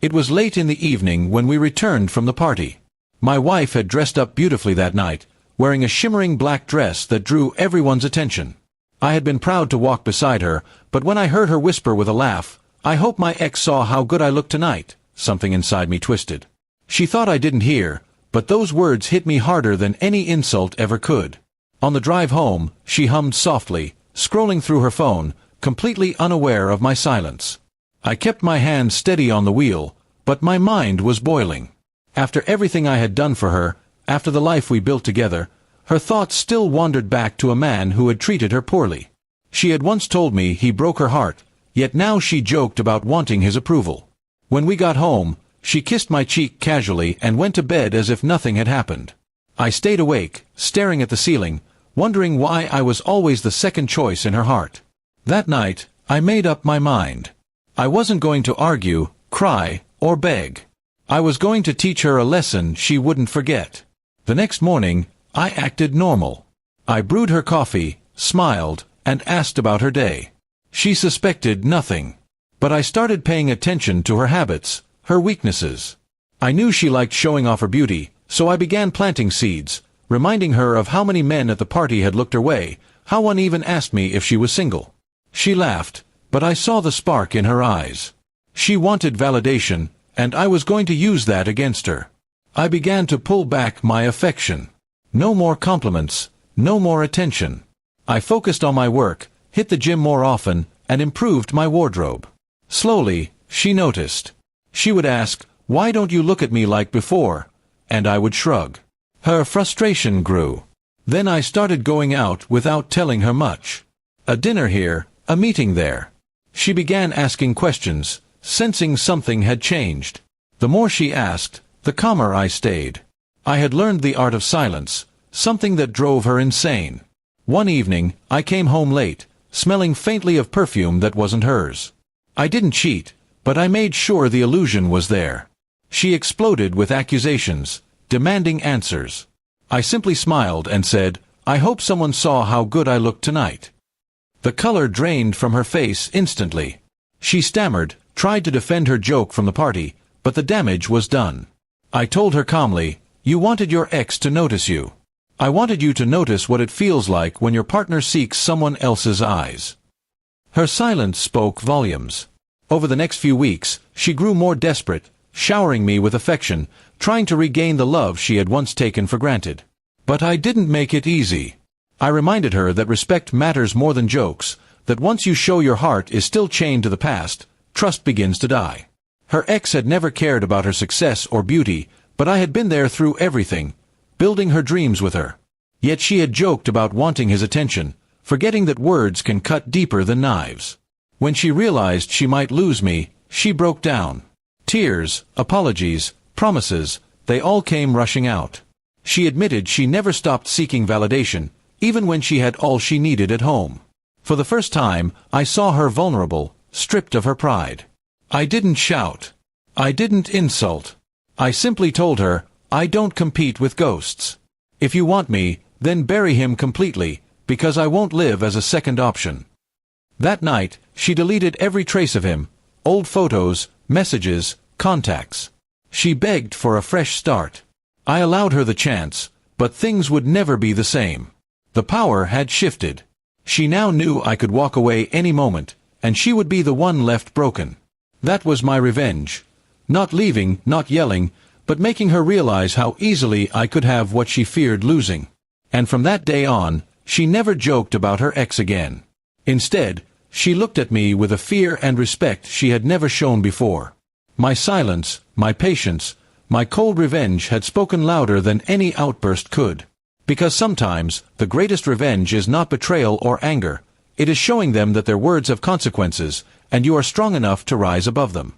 It was late in the evening when we returned from the party. My wife had dressed up beautifully that night, wearing a shimmering black dress that drew everyone's attention. I had been proud to walk beside her, but when I heard her whisper with a laugh, "I hope my ex saw how good I look tonight," something inside me twisted. She thought I didn't hear, but those words hit me harder than any insult ever could. On the drive home, she hummed softly, scrolling through her phone, completely unaware of my silence. I kept my hand steady on the wheel, but my mind was boiling. After everything I had done for her, after the life we built together, her thoughts still wandered back to a man who had treated her poorly. She had once told me he broke her heart, yet now she joked about wanting his approval. When we got home, she kissed my cheek casually and went to bed as if nothing had happened. I stayed awake, staring at the ceiling, wondering why I was always the second choice in her heart. That night, I made up my mind. I wasn't going to argue, cry, or beg. I was going to teach her a lesson she wouldn't forget. The next morning, I acted normal. I brewed her coffee, smiled, and asked about her day. She suspected nothing. But I started paying attention to her habits, her weaknesses. I knew she liked showing off her beauty, so I began planting seeds, reminding her of how many men at the party had looked her way, how one even asked me if she was single. She laughed, but I saw the spark in her eyes. She wanted validation, and I was going to use that against her. I began to pull back my affection. No more compliments, no more attention. I focused on my work, hit the gym more often, and improved my wardrobe. Slowly, she noticed. She would ask, "Why don't you look at me like before?" And I would shrug. Her frustration grew. Then I started going out without telling her much. A dinner here, a meeting there. She began asking questions, sensing something had changed. The more she asked, the calmer I stayed. I had learned the art of silence, something that drove her insane. One evening, I came home late, smelling faintly of perfume that wasn't hers. I didn't cheat, but I made sure the illusion was there. She exploded with accusations, demanding answers. I simply smiled and said, "I hope someone saw how good I looked tonight." The color drained from her face instantly. She stammered, tried to defend her joke from the party, but the damage was done. I told her calmly, "You wanted your ex to notice you. I wanted you to notice what it feels like when your partner seeks someone else's eyes." Her silence spoke volumes. Over the next few weeks, she grew more desperate, showering me with affection, trying to regain the love she had once taken for granted. But I didn't make it easy. I reminded her that respect matters more than jokes, that once you show your heart is still chained to the past, trust begins to die. Her ex had never cared about her success or beauty, but I had been there through everything, building her dreams with her. Yet she had joked about wanting his attention, forgetting that words can cut deeper than knives. When she realized she might lose me, she broke down. Tears, apologies, promises, they all came rushing out. She admitted she never stopped seeking validation, even when she had all she needed at home. For the first time, I saw her vulnerable, stripped of her pride. I didn't shout. I didn't insult. I simply told her, "I don't compete with ghosts. If you want me, then bury him completely, because I won't live as a second option." That night, she deleted every trace of him, old photos, messages, contacts. She begged for a fresh start. I allowed her the chance, but things would never be the same. The power had shifted. She now knew I could walk away any moment, and she would be the one left broken. That was my revenge. Not leaving, not yelling, but making her realize how easily I could have what she feared losing. And from that day on, she never joked about her ex again. Instead, she looked at me with a fear and respect she had never shown before. My silence, my patience, my cold revenge had spoken louder than any outburst could. Because sometimes, the greatest revenge is not betrayal or anger. It is showing them that their words have consequences, and you are strong enough to rise above them.